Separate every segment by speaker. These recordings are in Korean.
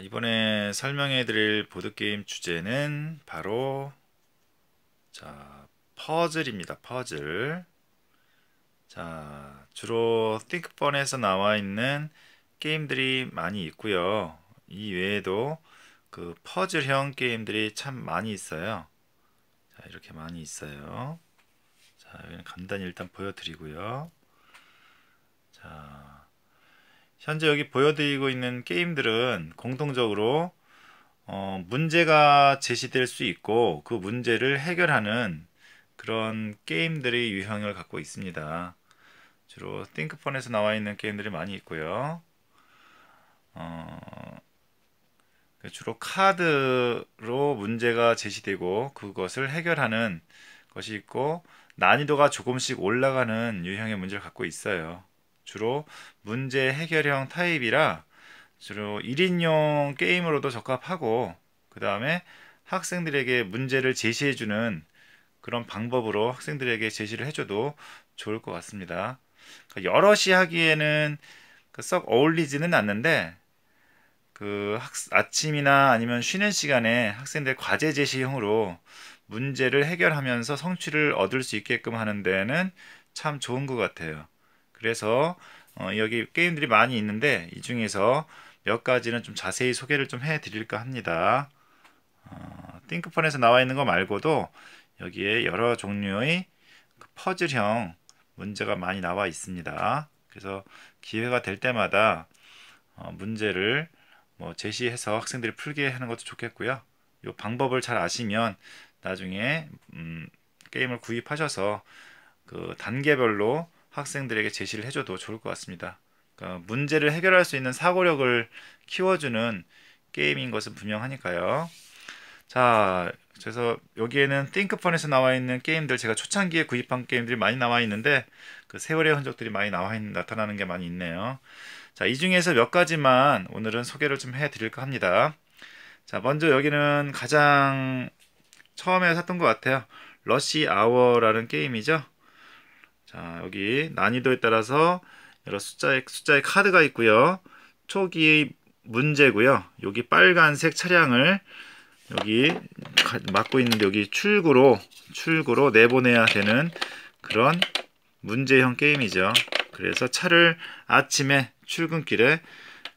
Speaker 1: 이번에 설명해 드릴 보드게임 주제는 바로 퍼즐입니다. 퍼즐. 주로 띵크펀에서 나와 있는 게임들이 많이 있고요. 이 외에도 그 퍼즐형 게임들이 참 많이 있어요. 이렇게 많이 있어요. 여기는 간단히 일단 보여드리고요. 현재 여기 보여드리고 있는 게임들은 공통적으로 문제가 제시될 수 있고 그 문제를 해결하는 그런 게임들의 유형을 갖고 있습니다. 주로 띵크폰에서 나와 있는 게임들이 많이 있고요. 주로 카드로 문제가 제시되고 그것을 해결하는 것이 있고 난이도가 조금씩 올라가는 유형의 문제를 갖고 있어요. 주로 문제 해결형 타입이라 주로 1인용 게임으로도 적합하고 그 다음에 학생들에게 문제를 제시해주는 그런 방법으로 학생들에게 제시를 해줘도 좋을 것 같습니다. 여럿이 하기에는 썩 어울리지는 않는데 아침이나 아니면 쉬는 시간에 학생들 과제 제시형으로 문제를 해결하면서 성취를 얻을 수 있게끔 하는 데는 참 좋은 것 같아요. 그래서 여기 게임들이 많이 있는데 이 중에서 몇 가지는 좀 자세히 소개를 좀 해드릴까 합니다. 띵크펀에서 나와 있는 거 말고도 여기에 여러 종류의 퍼즐형 문제가 많이 나와 있습니다. 그래서 기회가 될 때마다 문제를 제시해서 학생들이 풀게 하는 것도 좋겠고요. 이 방법을 잘 아시면 나중에 게임을 구입하셔서 그 단계별로 학생들에게 제시를 해줘도 좋을 것 같습니다. 그러니까 문제를 해결할 수 있는 사고력을 키워주는 게임인 것은 분명하니까요. 그래서 여기에는 띵크펀에서 나와 있는 게임들, 제가 초창기에 구입한 게임들이 많이 나와 있는데 그 세월의 흔적들이 많이 나타나는 게 많이 있네요. 이 중에서 몇 가지만 오늘은 소개를 좀 해드릴까 합니다. 먼저 여기는 가장 처음에 샀던 것 같아요. 러시 아워라는 게임이죠. 여기 난이도에 따라서 여러 숫자의 카드가 있고요. 초기의 문제고요. 여기 빨간색 차량을 여기 막고 있는데 여기 출구로 내보내야 되는 그런 문제형 게임이죠. 그래서 차를 아침에 출근길에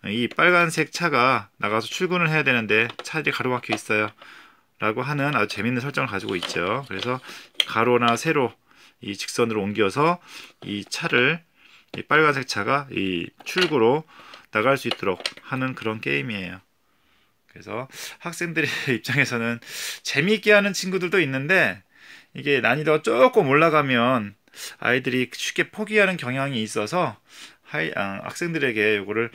Speaker 1: 이 빨간색 차가 나가서 출근을 해야 되는데 차들이 가로막혀 있어요. 라고 하는 아주 재밌는 설정을 가지고 있죠. 그래서 가로나 세로 이 직선으로 옮겨서 이 차를 이 빨간색 차가 이 출구로 나갈 수 있도록 하는 그런 게임이에요. 그래서 학생들의 입장에서는 재미있게 하는 친구들도 있는데 이게 난이도가 조금 올라가면 아이들이 쉽게 포기하는 경향이 있어서 학생들에게 이거를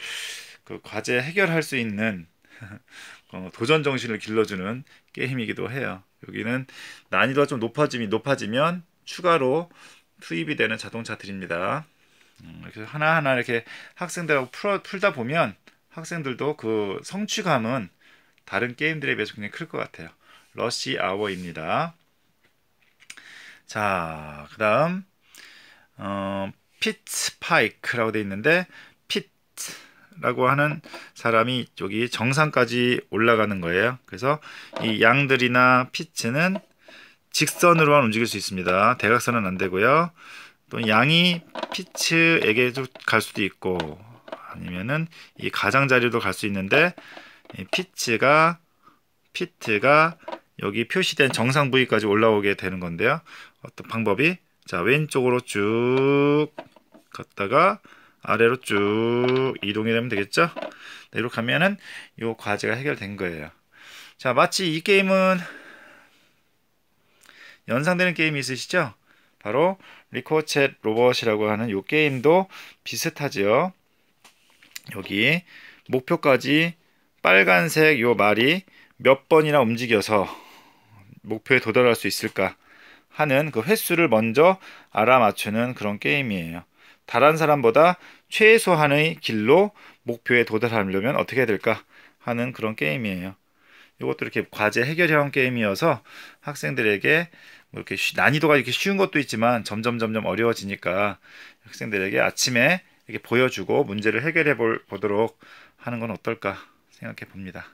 Speaker 1: 그 과제 해결할 수 있는 도전 정신을 길러주는 게임이기도 해요. 여기는 난이도가 좀 높아지면 추가로 투입이 되는 자동차들입니다. 이렇게 하나하나 이렇게 학생들하고 풀다 보면 학생들도 그 성취감은 다른 게임들에 비해서 굉장히 클 것 같아요. 러시 아워입니다. 그 다음 피트 파이크라고 되어 있는데 피트라고 하는 사람이 여기 정상까지 올라가는 거예요. 그래서 이 양들이나 피츠는 직선으로만 움직일 수 있습니다. 대각선은 안 되고요. 또 양이 피츠에게도 갈 수도 있고 아니면은 이 가장자리도 갈 수 있는데 피트가 여기 표시된 정상 부위까지 올라오게 되는 건데요. 어떤 방법이 왼쪽으로 쭉 갔다가 아래로 쭉 이동이 되면 되겠죠. 이렇게 하면은 이 과제가 해결된 거예요. 마치 이 게임은 연상되는 게임이 있으시죠? 바로 리코챗 로봇이라고 하는 이 게임도 비슷하지요. 여기 목표까지 빨간색 요 말이 몇 번이나 움직여서 목표에 도달할 수 있을까 하는 그 횟수를 먼저 알아맞추는 그런 게임이에요. 다른 사람보다 최소한의 길로 목표에 도달하려면 어떻게 해야 될까 하는 그런 게임이에요. 이것도 이렇게 과제 해결형 게임이어서 학생들에게 이렇게 난이도가 이렇게 쉬운 것도 있지만 점점 어려워지니까 학생들에게 아침에 이렇게 보여주고 문제를 해결해 보도록 하는 건 어떨까 생각해 봅니다.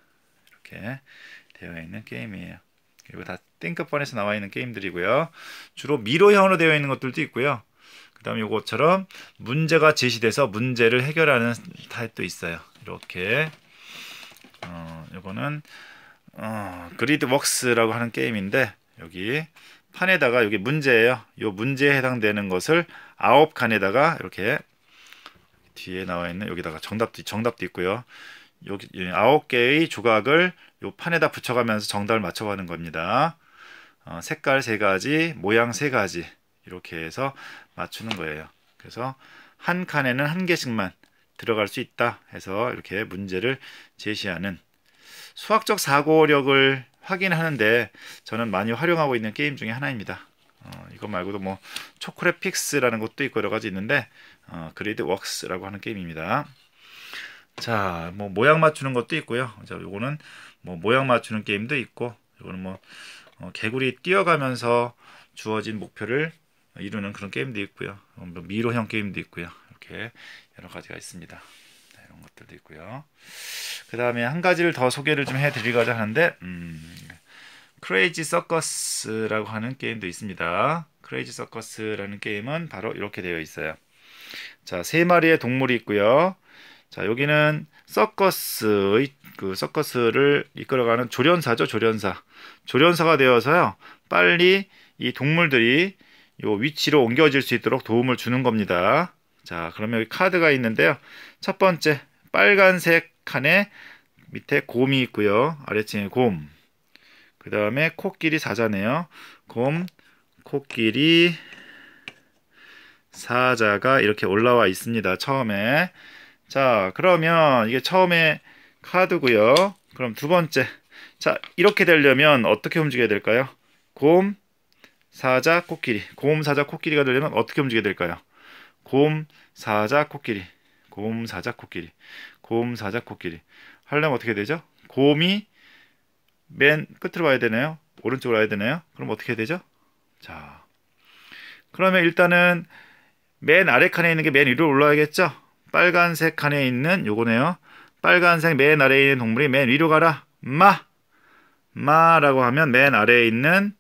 Speaker 1: 이렇게 되어 있는 게임이에요. 그리고 다 띵크폰에서 나와 있는 게임들이고요. 주로 미로형으로 되어 있는 것들도 있고요. 그 다음에 요것처럼 문제가 제시돼서 문제를 해결하는 타입도 있어요. 이렇게 요거는 그리드웍스라고 하는 게임인데, 여기 판에다가 여기 문제예요. 요 문제에 해당되는 것을 9칸에다가 이렇게 뒤에 나와 있는 여기다가 정답도 있고요. 여기 9개의 조각을 요 판에다 붙여가면서 정답을 맞춰가는 겁니다. 색깔 3가지, 모양 3가지 이렇게 해서 맞추는 거예요. 그래서 한 칸에는 1개씩만 들어갈 수 있다 해서 이렇게 문제를 제시하는, 수학적 사고력을 확인하는데 저는 많이 활용하고 있는 게임 중에 하나입니다. 이거 말고도 뭐 초콜릿 픽스라는 것도 있고 여러 가지 있는데, 그리드웍스라고 하는 게임입니다. 자, 뭐 모양 맞추는 것도 있고요. 자, 요거는 뭐 모양 맞추는 게임도 있고, 요거는 뭐 개구리 뛰어가면서 주어진 목표를 이루는 그런 게임도 있고요. 미로형 게임도 있고요. 이렇게 여러 가지가 있습니다. 이런 것들도 있고요. 그 다음에 한 가지를 더 소개를 좀 해드리고자 하는데, 크레이지 서커스라고 하는 게임도 있습니다. 크레이지 서커스라는 게임은 바로 이렇게 되어 있어요. 자, 3마리의 동물이 있고요. 자, 여기는 서커스의 서커스를 이끌어가는 조련사죠. 조련사가 되어서요, 빨리 이 동물들이 요 위치로 옮겨질 수 있도록 도움을 주는 겁니다. 자, 그러면 여기 카드가 있는데요. 첫 번째 빨간색 칸에 밑에 곰이 있고요. 아래층에 곰. 그 다음에 코끼리 사자네요. 곰, 코끼리, 사자가 이렇게 올라와 있습니다. 처음에. 자, 그러면 이게 처음에 카드고요. 그럼 두 번째. 자, 이렇게 되려면 어떻게 움직여야 될까요? 곰, 사자, 코끼리. 곰, 사자, 코끼리가 되려면 어떻게 움직여야 될까요? 곰, 사자, 코끼리. 곰, 사자, 코끼리. 곰, 사자, 코끼리. 하려면 어떻게 되죠? 곰이 맨 끝으로 와야 되나요? 오른쪽으로 와야 되나요? 그럼 어떻게 해야 되죠? 자, 그러면 일단은 맨 아래 칸에 있는 게 맨 위로 올라가겠죠? 빨간색 칸에 있는 요거네요. 빨간색 맨 아래에 있는 동물이 맨 위로 가라. 마라고 하면 맨 아래에 있는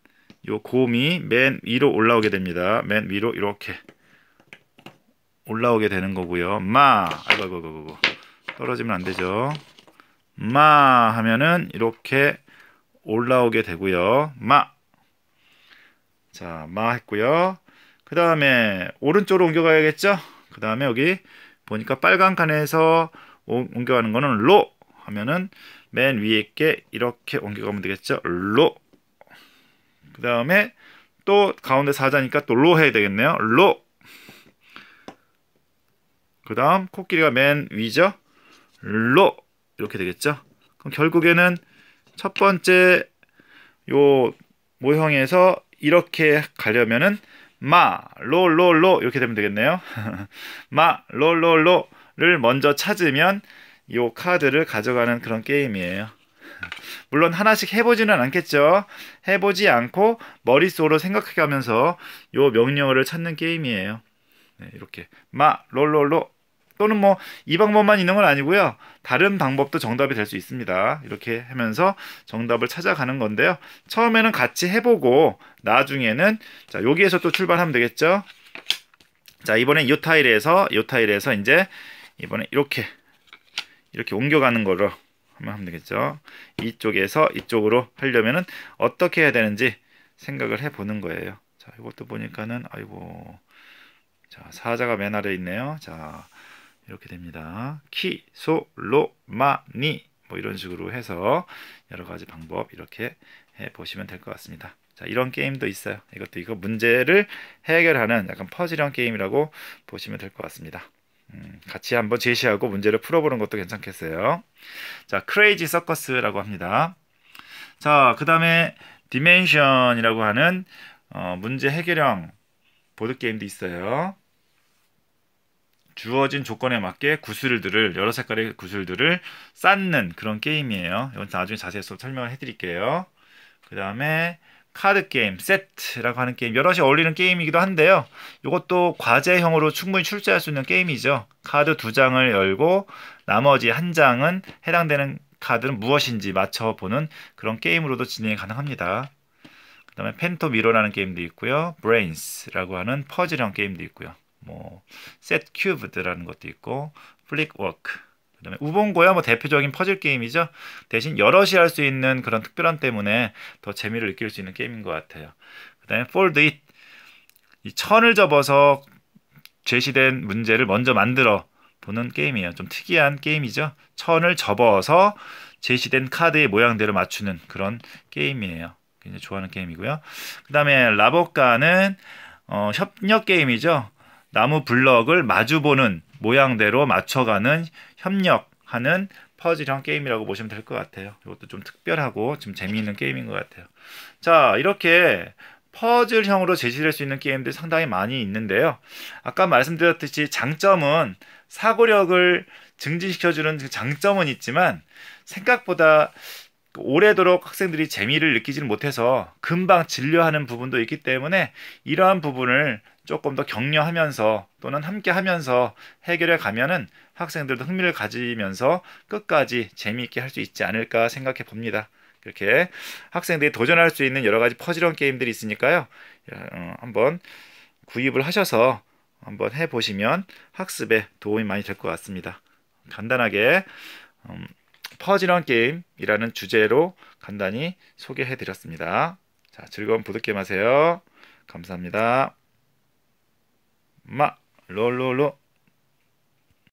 Speaker 1: 요 곰이 맨 위로 올라오게 됩니다. 맨 위로 이렇게 올라오게 되는 거고요. 아이고. 떨어지면 안 되죠. 하면은 이렇게 올라오게 되고요. 자, 했고요. 그 다음에 오른쪽으로 옮겨가야겠죠? 그 다음에 여기 보니까 빨간 칸에서 옮겨가는 거는 로 하면은 맨 위에 있게 이렇게 옮겨가면 되겠죠? 로. 그 다음에 또 가운데 사자니까 또 로 해야 되겠네요. 로. 그 다음 코끼리가 맨 위죠? 로. 이렇게 되겠죠? 그럼 결국에는 첫 번째 요 모형에서 이렇게 가려면은 로 이렇게 되면 되겠네요. 로를 먼저 찾으면 요 카드를 가져가는 그런 게임이에요. 물론 하나씩 해보지는 않겠죠. 해보지 않고 머릿속으로 생각해 가면서 요 명령어를 찾는 게임이에요. 네, 이렇게 로 또는 뭐 이 방법만 있는 건 아니고요. 다른 방법도 정답이 될 수 있습니다. 이렇게 하면서 정답을 찾아가는 건데요. 처음에는 같이 해보고 나중에는 자, 여기에서 또 출발하면 되겠죠. 자, 이번엔 이 타일에서 이제 이번에 이렇게 옮겨가는 거로 하면 되겠죠. 이쪽에서 이쪽으로 하려면은 어떻게 해야 되는지 생각을 해보는 거예요. 자, 이것도 보니까는 아이고, 자, 사자가 맨 아래에 있네요. 자, 이렇게 됩니다. 키, 소, 로, 니 뭐 이런 식으로 해서 여러 가지 방법 이렇게 해 보시면 될 것 같습니다. 자, 이런 게임도 있어요. 이거 문제를 해결하는 약간 퍼즐형 게임이라고 보시면 될 것 같습니다. 같이 한번 제시하고 문제를 풀어보는 것도 괜찮겠어요. 자, 크레이지 서커스라고 합니다. 자, 그 다음에 디멘션이라고 하는 문제 해결형 보드게임도 있어요. 주어진 조건에 맞게 구슬들을, 여러 색깔의 구슬들을 쌓는 그런 게임이에요. 이건 나중에 자세히 설명을 해드릴게요. 그 다음에 카드 게임, 세트라고 하는 게임, 여럿이 어울리는 게임이기도 한데요. 이것도 과제형으로 충분히 출제할 수 있는 게임이죠. 카드 2장을 열고 나머지 1장은 해당되는 카드는 무엇인지 맞춰보는 그런 게임으로도 진행이 가능합니다. 그 다음에 펜토미러라는 게임도 있고요. 브레인스라고 하는 퍼즐형 게임도 있고요. 뭐 셋 큐브드라는 것도 있고 플릭워크, 그다음에 우봉고야 뭐 대표적인 퍼즐 게임이죠. 대신 여럿이 할 수 있는 그런 특별함 때문에 더 재미를 느낄 수 있는 게임인 것 같아요. 그다음에 폴드 잇, 이 천을 접어서 제시된 문제를 먼저 만들어 보는 게임이에요. 좀 특이한 게임이죠. 천을 접어서 제시된 카드의 모양대로 맞추는 그런 게임이에요. 굉장히 좋아하는 게임이고요. 그 다음에 라보카는 협력 게임이죠. 나무 블럭을 마주보는 모양대로 맞춰가는 협력하는 퍼즐형 게임이라고 보시면 될 것 같아요. 이것도 좀 특별하고 좀 재미있는 게임인 것 같아요. 자, 이렇게 퍼즐형으로 제시될 수 있는 게임들이 상당히 많이 있는데요. 아까 말씀드렸듯이 장점은 사고력을 증진시켜주는 그 장점은 있지만 생각보다 오래도록 학생들이 재미를 느끼지는 못해서 금방 진료하는 부분도 있기 때문에 이러한 부분을 조금 더 격려하면서 또는 함께 하면서 해결해 가면은 학생들도 흥미를 가지면서 끝까지 재미있게 할 수 있지 않을까 생각해 봅니다. 이렇게 학생들이 도전할 수 있는 여러 가지 퍼즐형 게임들이 있으니까요. 한번 구입을 하셔서 한번 해보시면 학습에 도움이 많이 될 것 같습니다. 간단하게 퍼즐형 게임이라는 주제로 간단히 소개해 드렸습니다. 자, 즐거운 보드게임 하세요. 감사합니다. 롤롤롤.